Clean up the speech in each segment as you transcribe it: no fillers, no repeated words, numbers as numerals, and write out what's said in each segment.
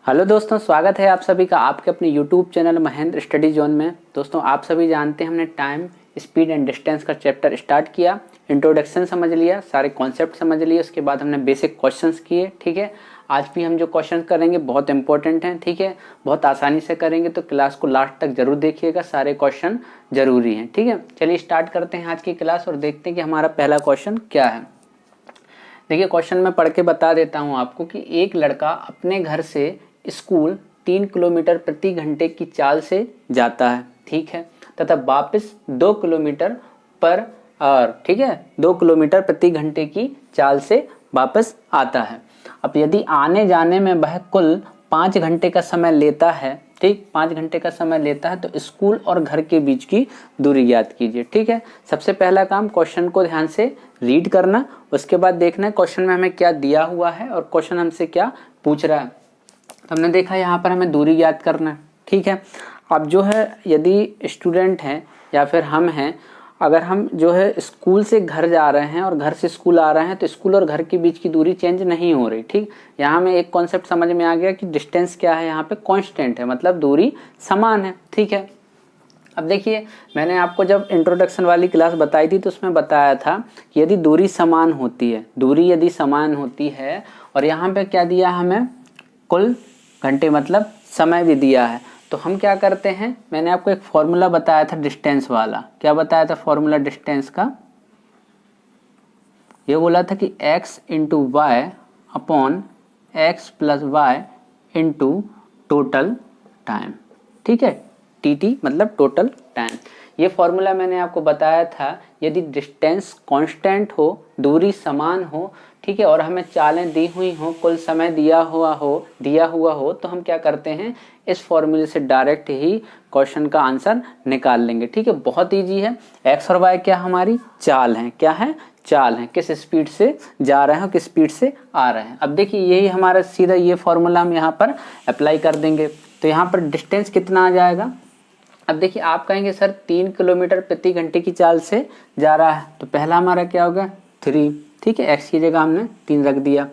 Hello दोस्तों, स्वागत है आप सभी का आपके अपने YouTube channel Mahendra study zone में। दोस्तों, आप सभी जानते हैं हमने टाइम, स्पीड एंड डिस्टेंस का चैप्टर स्टार्ट किया। इंट्रोडक्शन समझ लिया, सारे कॉन्सेप्ट समझ लिए, उसके बाद हमने बेसिक क्वेश्चंस किए। ठीक है, आज भी हम जो क्वेश्चन करेंगे बहुत इंपॉर्टेंट हैं। ठीक है, बहुत आसानी से करेंगे, तो क्लास को लास्ट तक जरूर देखिएगा, सारे क्वेश्चन जरूरी हैं। ठीक है, चलिए स्टार्ट करते हैं आज की क्लास और देखते हैं कि हमारा पहला क्वेश्चन क्या है। देखिए, क्वेश्चन मैं पढ़ के बता देता हूँ आपको कि एक लड़का अपने घर से स्कूल 3 किलोमीटर प्रति घंटे की चाल से जाता है, ठीक है, तथा वापस 2 किलोमीटर पर आवर, ठीक है, 2 किलोमीटर प्रति घंटे की चाल से वापस आता है। अब यदि आने जाने में वह कुल 5 घंटे का समय लेता है, ठीक, 5 घंटे का समय लेता है, तो स्कूल और घर के बीच की दूरी ज्ञात कीजिए। ठीक है, सबसे पहला काम क्वेश्चन को ध्यान से रीड करना, उसके बाद देखना है क्वेश्चन में हमें क्या दिया हुआ है और क्वेश्चन हमसे क्या पूछ रहा है। हमने देखा यहाँ पर हमें दूरी याद करना है। ठीक है, अब जो है यदि स्टूडेंट हैं या फिर हम हैं, अगर हम जो है स्कूल से घर जा रहे हैं और घर से स्कूल आ रहे हैं, तो स्कूल और घर के बीच की दूरी चेंज नहीं हो रही। ठीक, यहाँ में एक कॉन्सेप्ट समझ में आ गया कि डिस्टेंस क्या है, यहाँ पे कांस्टेंट है, मतलब दूरी समान है। ठीक है, अब देखिए, मैंने आपको जब इंट्रोडक्शन वाली क्लास बताई थी तो उसमें बताया था कि यदि दूरी समान होती है, दूरी यदि समान होती है और यहाँ पे क्या दिया हमें, कुल घंटे मतलब समय भी दिया है, तो हम क्या करते हैं, मैंने आपको एक फॉर्मूला बताया था डिस्टेंस वाला। क्या बताया था फॉर्मूला डिस्टेंस का? ये बोला था कि x into y upon x plus y into total time. ठीक है, टी मतलब टोटल टाइम। ये फॉर्मूला मैंने आपको बताया था, यदि डिस्टेंस कांस्टेंट हो, दूरी समान हो, ठीक है, और हमें चालें दी हुई हो, कुल समय दिया हुआ हो, तो हम क्या करते हैं, इस फॉर्मूले से डायरेक्ट ही क्वेश्चन का आंसर निकाल लेंगे। ठीक है, बहुत इजी है। एक्स और वाई क्या हमारी चाल हैं, क्या है, चाल हैं, किस स्पीड से जा रहे हैं, किस स्पीड से आ रहे हैं। अब देखिए, यही हमारा सीधा ये फॉर्मूला हम यहाँ पर अप्लाई कर देंगे, तो यहाँ पर डिस्टेंस कितना आ जाएगा। अब देखिए, आप कहेंगे सर 3 किलोमीटर प्रति घंटे की चाल से जा रहा है, तो पहला हमारा क्या होगा 3, ठीक है, एक्स की जगह हमने 3 रख दिया,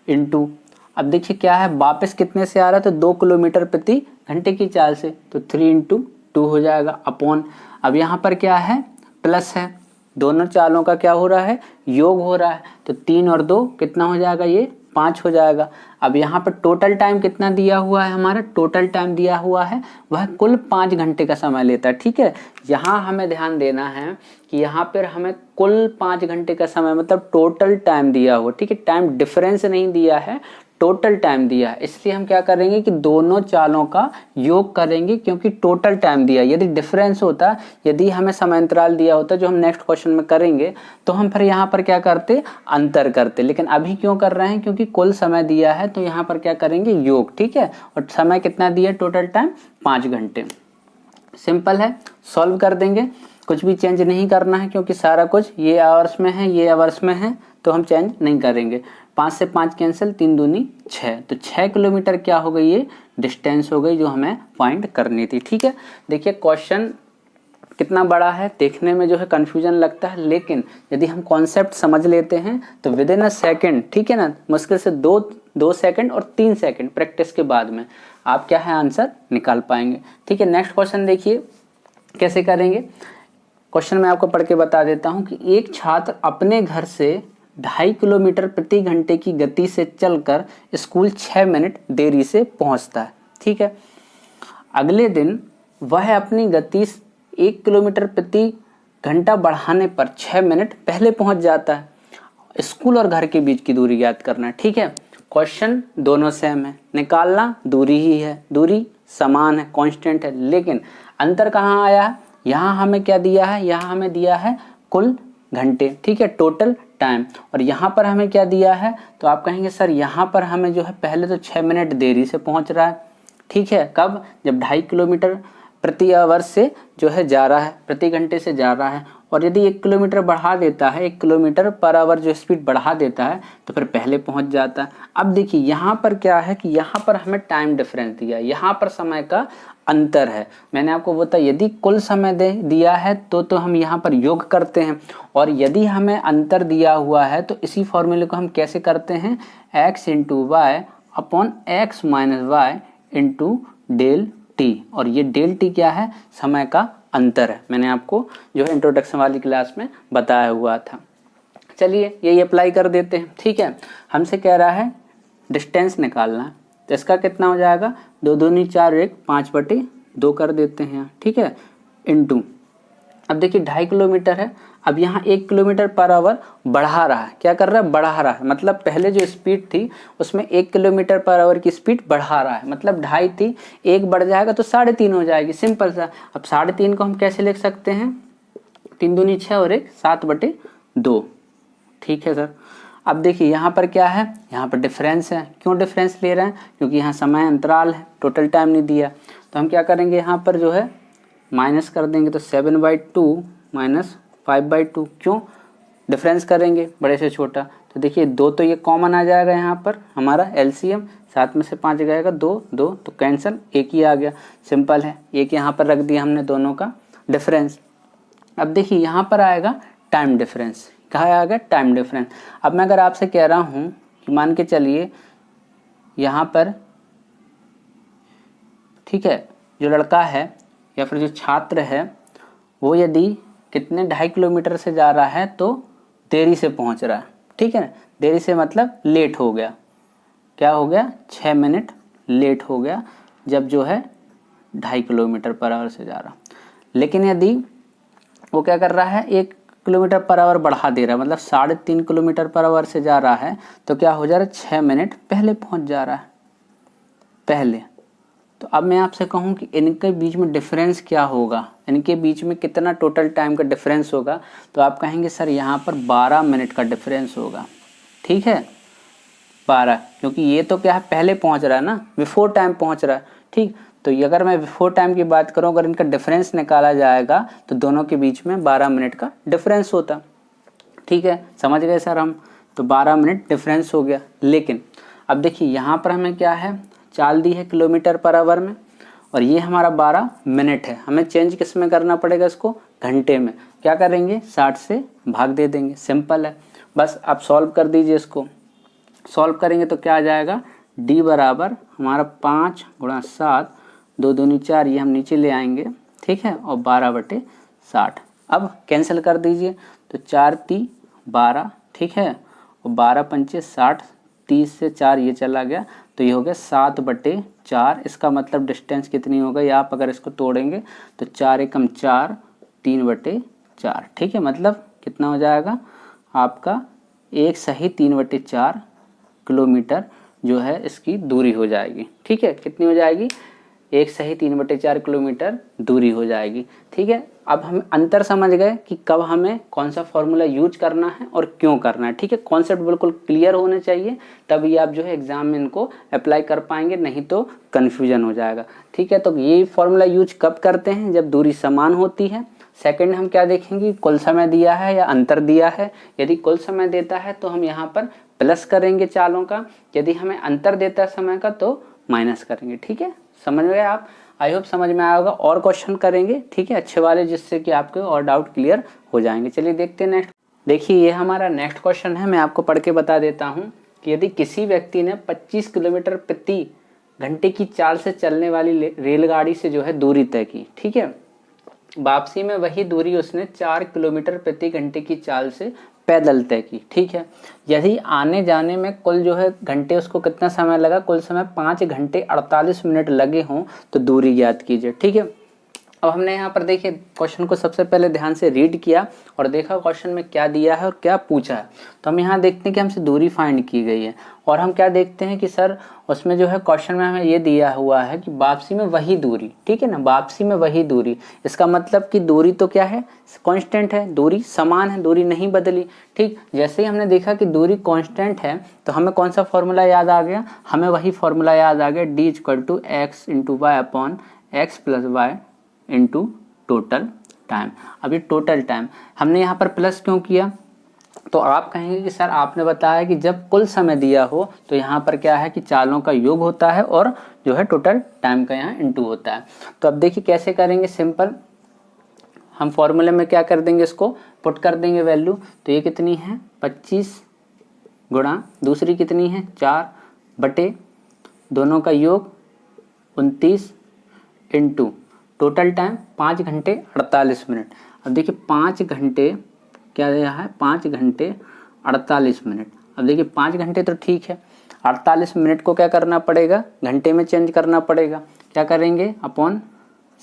इनटू, अब देखिए क्या है, वापस कितने से आ रहा है, तो 2 किलोमीटर प्रति घंटे की चाल से, तो 3 इंटू 2 हो जाएगा, अपॉन, अब यहाँ पर क्या है, प्लस है, दोनों चालों का क्या हो रहा है, योग हो रहा है, तो 3 और 2 कितना हो जाएगा, ये 5 हो जाएगा। अब यहाँ पर टोटल टाइम कितना दिया हुआ है, हमारा टोटल टाइम दिया हुआ है वह कुल 5 घंटे का समय लेता है। ठीक है, यहाँ हमें ध्यान देना है कि यहाँ पर हमें कुल 5 घंटे का समय मतलब टोटल टाइम दिया हुआ, ठीक है, टाइम डिफरेंस नहीं दिया है, टोटल टाइम दिया है, इसलिए हम क्या करेंगे कि दोनों चालों का योग करेंगे, क्योंकि टोटल टाइम दिया। यदि डिफरेंस होता, यदि हमें समांतराल दिया होता जो हम नेक्स्ट क्वेश्चन में करेंगे, तो हम फिर यहाँ पर क्या करते, अंतर करते, लेकिन अभी क्यों कर रहे हैं, क्योंकि कुल समय दिया है, तो यहाँ पर क्या करेंगे, योग। ठीक है, और समय कितना दिया, टोटल टाइम 5 घंटे। सिंपल है, सॉल्व कर देंगे, कुछ भी चेंज नहीं करना है, क्योंकि सारा कुछ ये आवर्स में है, ये आवर्स में है, तो हम चेंज नहीं करेंगे। 5 से 5 कैंसिल, 3 दूनी 6, तो 6 किलोमीटर क्या हो गई, ये डिस्टेंस हो गई जो हमें फाइंड करनी थी। ठीक है, देखिए क्वेश्चन कितना बड़ा है, देखने में जो है कंफ्यूजन लगता है, लेकिन यदि हम कॉन्सेप्ट समझ लेते हैं तो विद इन अ सेकेंड, ठीक है ना, मुश्किल से 2 सेकंड और 3 सेकंड प्रैक्टिस के बाद में आप क्या है आंसर निकाल पाएंगे। ठीक है, नेक्स्ट क्वेश्चन देखिए कैसे करेंगे। क्वेश्चन मैं आपको पढ़ के बता देता हूं कि एक छात्र अपने घर से 2.5 किलोमीटर प्रति घंटे की गति से चलकर स्कूल 6 मिनट देरी से पहुंचता है। ठीक है, अगले दिन वह अपनी गति 1 किलोमीटर प्रति घंटा बढ़ाने पर 6 मिनट पहले पहुंच जाता है। स्कूल और घर के बीच की दूरी ज्ञात करना है। ठीक है, क्वेश्चन दोनों सेम है, निकालना दूरी ही है, दूरी समान है, कांस्टेंट है, लेकिन अंतर कहाँ आया है, यहाँ हमें क्या दिया है, यहाँ हमें दिया है कुल घंटे, ठीक है, टोटल टाइम, और यहाँ पर हमें क्या दिया है, तो आप कहेंगे सर यहाँ पर हमें जो है पहले तो 6 मिनट देरी से पहुँच रहा है। ठीक है, कब, जब 2.5 किलोमीटर प्रति आवर से जो है जा रहा है, प्रति घंटे से जा रहा है, और यदि 1 किलोमीटर बढ़ा देता है, 1 किलोमीटर पर आवर जो स्पीड बढ़ा देता है, तो फिर पहले पहुंच जाता है। अब देखिए यहाँ पर क्या है कि यहाँ पर हमें टाइम डिफरेंस दिया, यहाँ पर समय का अंतर है। मैंने आपको बताया यदि कुल समय दिया है तो हम यहाँ पर योग करते हैं, और यदि हमें अंतर दिया हुआ है तो इसी फॉर्मूले को हम कैसे करते हैं, x into y upon x minus y into del t. और ये डेल टी क्या है? समय का अंतर है, मैंने आपको जो है इंट्रोडक्शन वाली क्लास में बताया हुआ था। चलिए यही अप्लाई कर देते हैं। ठीक है, हमसे कह रहा है डिस्टेंस निकालना है, तो इसका कितना हो जाएगा? 2 दूनी 4 1 5/2 कर देते हैं। ठीक है, इनटू, अब देखिए 2.5 किलोमीटर है, अब यहाँ 1 किलोमीटर पर आवर बढ़ा रहा है। क्या कर रहा है? बढ़ा रहा है, मतलब पहले जो स्पीड थी उसमें 1 किलोमीटर पर आवर की स्पीड बढ़ा रहा है, मतलब 2.5 थी, 1 बढ़ जाएगा तो 3.5 हो जाएगी, सिंपल सा। अब 3.5 को हम कैसे लिख सकते हैं? 3 दूनी 6 और 1 7/2। ठीक है सर। अब देखिए यहाँ पर क्या है? यहाँ पर डिफरेंस है। क्यों डिफरेंस ले रहे हैं? क्योंकि यहाँ समय अंतराल है, टोटल टाइम नहीं दिया। तो हम क्या करेंगे? यहाँ पर जो है माइनस कर देंगे, तो 7/2 माइनस 5/2। क्यों डिफरेंस करेंगे बड़े से छोटा? तो देखिए 2 तो ये कॉमन आ जाएगा, यहाँ पर हमारा एलसीएम 7 में से 5 जाएगा 2 2 तो कैंसिल, एक ही आ गया, सिंपल है। एक यहाँ पर रख दिया हमने दोनों का डिफरेंस। अब देखिए यहाँ पर आएगा टाइम डिफरेंस। कहाँ आएगा? Time difference. अब मैं अगर आपसे कह रहा हूँ कि मान के चलिए यहाँ पर, ठीक है, जो लड़का है या फिर जो छात्र है वो यदि कितने 2.5 किलोमीटर से जा रहा है तो देरी से पहुँच रहा है। ठीक है, देरी से मतलब लेट हो गया। क्या हो गया? 6 मिनट लेट हो गया, जब जो है 2.5 किलोमीटर पर आवर से जा रहा। लेकिन यदि वो क्या कर रहा है? 1 किलोमीटर पर आवर बढ़ा दे रहा है, मतलब 3.5 किलोमीटर पर आवर से जा रहा है, तो क्या हो जा रहा है? 6 मिनट पहले पहुंच जा रहा है, पहले। तो अब मैं आपसे कहूं कि इनके बीच में डिफरेंस क्या होगा, इनके बीच में कितना टोटल टाइम का डिफरेंस होगा, तो आप कहेंगे सर यहाँ पर 12 मिनट का डिफरेंस होगा। ठीक है, 12, क्योंकि ये तो क्या है? पहले पहुँच रहा है ना, बिफोर टाइम पहुँच रहा है। ठीक, तो अगर मैं बिफोर टाइम की बात करूं, अगर इनका डिफरेंस निकाला जाएगा तो दोनों के बीच में 12 मिनट का डिफरेंस होता। ठीक है, समझ गए सर हम? तो 12 मिनट डिफरेंस हो गया। लेकिन अब देखिए यहाँ पर हमें क्या है? चाल दी है किलोमीटर पर आवर में, और ये हमारा 12 मिनट है। हमें चेंज किस में करना पड़ेगा? इसको घंटे में। क्या करेंगे? 60 से भाग दे देंगे, सिंपल है। बस आप सॉल्व कर दीजिए इसको। सॉल्व करेंगे तो क्या आ जाएगा? d बराबर हमारा 5 × 7, 2 दूनी 4, ये हम नीचे ले आएंगे। ठीक है, और 12/60। अब कैंसिल कर दीजिए, तो 4 × 12, ठीक है, और 12 × 5 = 60, 30 से 4 ये चला गया, तो ये हो गया 7/4। इसका मतलब डिस्टेंस कितनी हो गई? आप अगर इसको तोड़ेंगे तो 4 × 4 3/4। ठीक है, मतलब कितना हो जाएगा आपका? 1 सही 3/4 किलोमीटर जो है इसकी दूरी हो जाएगी। ठीक है, कितनी हो जाएगी? 1 सही 3/4 किलोमीटर दूरी हो जाएगी। ठीक है, अब हम अंतर समझ गए कि कब हमें कौन सा फॉर्मूला यूज करना है और क्यों करना है। ठीक है, कॉन्सेप्ट बिल्कुल क्लियर होने चाहिए, तभी आप जो है एग्जाम में इनको अप्लाई कर पाएंगे, नहीं तो कन्फ्यूजन हो जाएगा। ठीक है, तो ये फॉर्मूला यूज कब करते हैं? जब दूरी समान होती है। सेकंड हम क्या देखेंगे? कुल समय दिया है या अंतर दिया है। यदि कुल समय देता है तो हम यहाँ पर प्लस करेंगे चालों का, यदि हमें अंतर देता है समय का तो माइनस करेंगे। ठीक है, समझ गए आप? आई होप समझ में आया होगा। और क्वेश्चन करेंगे, ठीक है, अच्छे वाले, जिससे कि आपके और डाउट क्लियर हो जाएंगे। चलिए देखते हैं नेक्स्ट। देखिए ये हमारा नेक्स्ट क्वेश्चन है, मैं आपको पढ़ के बता देता हूँ कि यदि किसी व्यक्ति ने 25 किलोमीटर प्रति घंटे की चाल से चलने वाली रेलगाड़ी से जो है दूरी तय की। ठीक है, वापसी में वही दूरी उसने 4 किलोमीटर प्रति घंटे की चाल से पैदल तय की। ठीक है, यदि आने जाने में कुल जो है घंटे उसको कितना समय लगा? कुल समय 5 घंटे 48 मिनट लगे हों तो दूरी ज्ञात कीजिए। ठीक है, अब हमने यहाँ पर देखिए क्वेश्चन को सबसे पहले ध्यान से रीड किया और देखा क्वेश्चन में क्या दिया है और क्या पूछा है। तो हम यहाँ देखते हैं कि हमसे दूरी फाइंड की गई है, और हम क्या देखते हैं कि सर उसमें जो है क्वेश्चन में हमें ये दिया हुआ है कि वापसी में वही दूरी। ठीक है ना, वापसी में वही दूरी, इसका मतलब कि दूरी तो क्या है? कांस्टेंट है, दूरी समान है, दूरी नहीं बदली। ठीक, जैसे ही हमने देखा कि दूरी कांस्टेंट है तो हमें कौन सा फॉर्मूला याद आ गया? हमें वही फॉर्मूला याद आ गया, d = x × y/x + y into total time. अब ये टोटल टाइम हमने यहाँ पर प्लस क्यों किया? तो आप कहेंगे कि सर आपने बताया कि जब कुल समय दिया हो तो यहाँ पर क्या है कि चालों का योग होता है और जो है टोटल टाइम का यहाँ इंटू होता है। तो अब देखिए कैसे करेंगे, सिंपल हम फॉर्मूले में क्या कर देंगे, इसको पुट कर देंगे वैल्यू। तो ये कितनी है? 25 गुणा दूसरी कितनी है? 4 बटे दोनों का योग 29 इंटू टोटल टाइम 5 घंटे 48 मिनट। अब देखिए 5 घंटे क्या दिया है, 5 घंटे 48 मिनट। अब देखिए 5 घंटे तो ठीक है, 48 मिनट को क्या करना पड़ेगा, घंटे में चेंज करना पड़ेगा। क्या करेंगे, अपॉन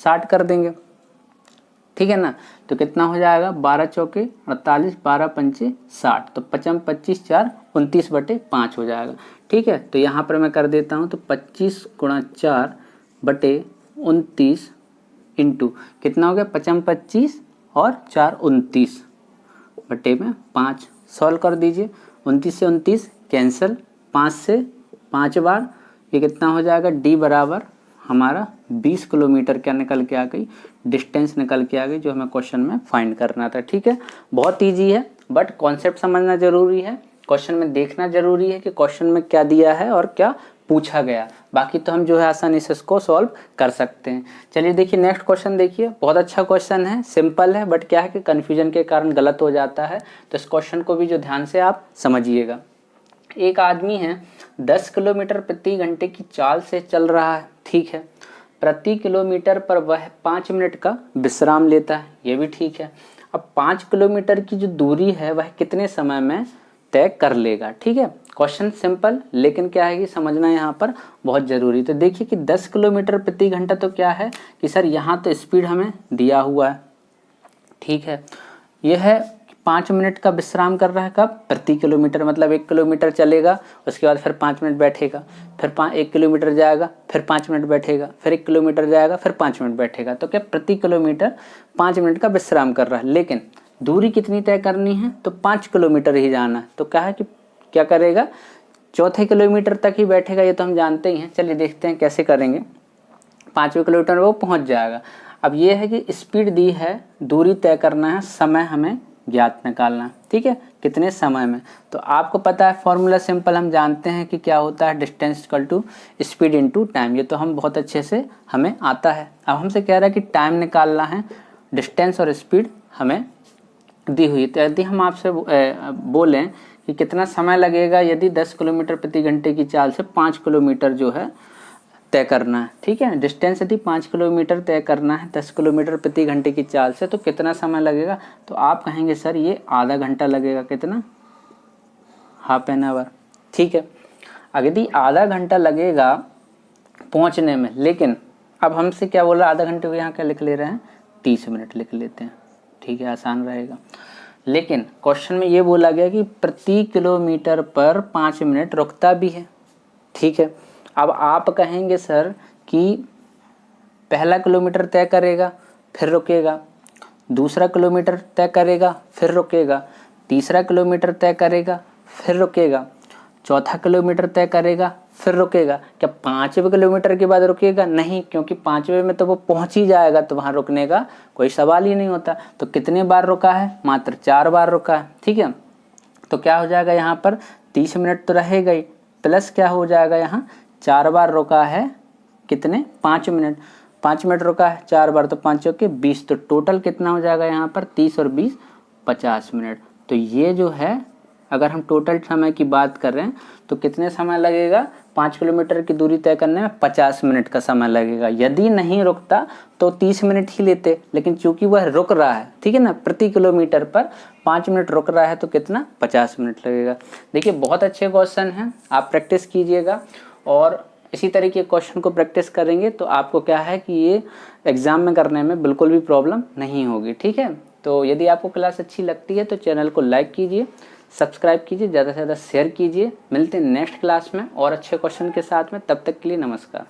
60 कर देंगे, ठीक है ना। तो कितना हो जाएगा, 12 चौके 48, 12 पंचे 60, तो 55 25 4 29/5 हो जाएगा, ठीक है। तो यहाँ पर मैं कर देता हूँ, तो 25 × 4 बटे 29 इंटू कितना हो गया, 55 25 और 4 29/5। सॉल्व कर दीजिए, 29 से 29 कैंसिल, 5 से 5 बार, ये कितना हो जाएगा, डी बराबर हमारा 20 किलोमीटर क्या निकल के आ गई, डिस्टेंस निकल के आ गई, जो हमें क्वेश्चन में फाइंड करना था, ठीक है। बहुत ईजी है, बट कॉन्सेप्ट समझना जरूरी है, क्वेश्चन में देखना जरूरी है कि क्वेश्चन में क्या दिया है और क्या पूछा गया। बाकी तो हम जो है आसानी से इसको सॉल्व कर सकते हैं। चलिए देखिए नेक्स्ट क्वेश्चन देखिए, बहुत अच्छा क्वेश्चन है, सिंपल है, बट क्या है कि कन्फ्यूजन के कारण गलत हो जाता है, तो इस क्वेश्चन को भी जो ध्यान से आप समझिएगा। एक आदमी है 10 किलोमीटर प्रति घंटे की चाल से चल रहा है, ठीक है। प्रति किलोमीटर पर वह 5 मिनट का विश्राम लेता है, ये भी ठीक है। अब 5 किलोमीटर की जो दूरी है वह कितने समय में तय कर लेगा, ठीक है। क्वेश्चन सिंपल, लेकिन क्या है कि समझना यहाँ पर बहुत जरूरी। तो देखिए कि 10 किलोमीटर प्रति घंटा तो क्या है कि सर यहाँ तो स्पीड हमें दिया हुआ है, ठीक है। यह है 5 मिनट का विश्राम कर रहा है, कब, प्रति किलोमीटर, मतलब 1 किलोमीटर चलेगा, उसके बाद फिर 5 मिनट बैठेगा, फिर 1 किलोमीटर जाएगा, फिर 5 मिनट बैठेगा, फिर 1 किलोमीटर जाएगा, फिर 5 मिनट बैठेगा। तो क्या प्रति किलोमीटर 5 मिनट का विश्राम कर रहा है, लेकिन दूरी कितनी तय करनी है, तो 5 किलोमीटर ही जाना है। तो क्या है कि क्या करेगा, चौथे किलोमीटर तक ही बैठेगा, ये तो हम जानते ही हैं। चलिए देखते हैं कैसे करेंगे। 5वें किलोमीटर वो पहुंच जाएगा। अब ये है कि स्पीड दी है, दूरी तय करना है, समय हमें ज्ञात निकालना है, ठीक है, कितने समय में। तो आपको पता है फॉर्मूला सिंपल, हम जानते हैं कि क्या होता है, distance equal to speed into time, ये तो हम बहुत अच्छे से हमें आता है। अब हमसे कह रहा है कि टाइम निकालना है, डिस्टेंस और स्पीड हमें दी हुई। तो यदि हम आपसे बोलें कि कितना समय लगेगा यदि 10 किलोमीटर प्रति घंटे की चाल से 5 किलोमीटर जो है तय करना है, ठीक है, डिस्टेंस यदि 5 किलोमीटर तय करना है 10 किलोमीटर प्रति घंटे की चाल से, तो कितना समय लगेगा। तो आप कहेंगे सर ये आधा घंटा लगेगा, कितना, हाफ एन आवर, ठीक है। यदि आधा घंटा लगेगा पहुंचने में, लेकिन अब हमसे क्या बोला, आधा घंटे को यहाँ क्या लिख ले रहे हैं, 30 मिनट लिख लेते हैं, ठीक है, आसान रहेगा। लेकिन क्वेश्चन में ये बोला गया कि प्रति किलोमीटर पर 5 मिनट रुकता भी है, ठीक है। अब आप कहेंगे सर कि पहला किलोमीटर तय करेगा फिर रुकेगा, दूसरा किलोमीटर तय करेगा फिर रुकेगा, तीसरा किलोमीटर तय करेगा फिर रुकेगा, चौथा किलोमीटर तय करेगा फिर रुकेगा। क्या 5वें किलोमीटर के बाद रुकेगा, नहीं, क्योंकि 5वें में तो वो पहुंच ही जाएगा, तो वहां रुकने का कोई सवाल ही नहीं होता। तो कितने बार रुका है, मात्र 4 बार रुका है, ठीक है। तो क्या हो जाएगा यहाँ पर 30 मिनट तो रहेगा ही, प्लस क्या हो जाएगा, यहाँ 4 बार रुका है, कितने, 5 मिनट, 5 मिनट रुका है 4 बार, तो 5 चौके 20, तो टोटल कितना हो जाएगा यहाँ पर 30 और 20 50 मिनट। तो ये जो है, अगर हम टोटल समय की बात कर रहे हैं तो कितने समय लगेगा, 5 किलोमीटर की दूरी तय करने में 50 मिनट का समय लगेगा। यदि नहीं रुकता तो 30 मिनट ही लेते, लेकिन चूंकि वह रुक रहा है, ठीक है ना, प्रति किलोमीटर पर 5 मिनट रुक रहा है, तो कितना, 50 मिनट लगेगा। देखिए बहुत अच्छे क्वेश्चन हैं, आप प्रैक्टिस कीजिएगा, और इसी तरीके क्वेश्चन को प्रैक्टिस करेंगे तो आपको क्या है कि ये एग्जाम में करने में बिल्कुल भी प्रॉब्लम नहीं होगी, ठीक है। तो यदि आपको क्लास अच्छी लगती है तो चैनल को लाइक कीजिए, सब्सक्राइब कीजिए, ज़्यादा से ज़्यादा शेयर कीजिए। मिलते हैं नेक्स्ट क्लास में और अच्छे क्वेश्चन के साथ में, तब तक के लिए नमस्कार।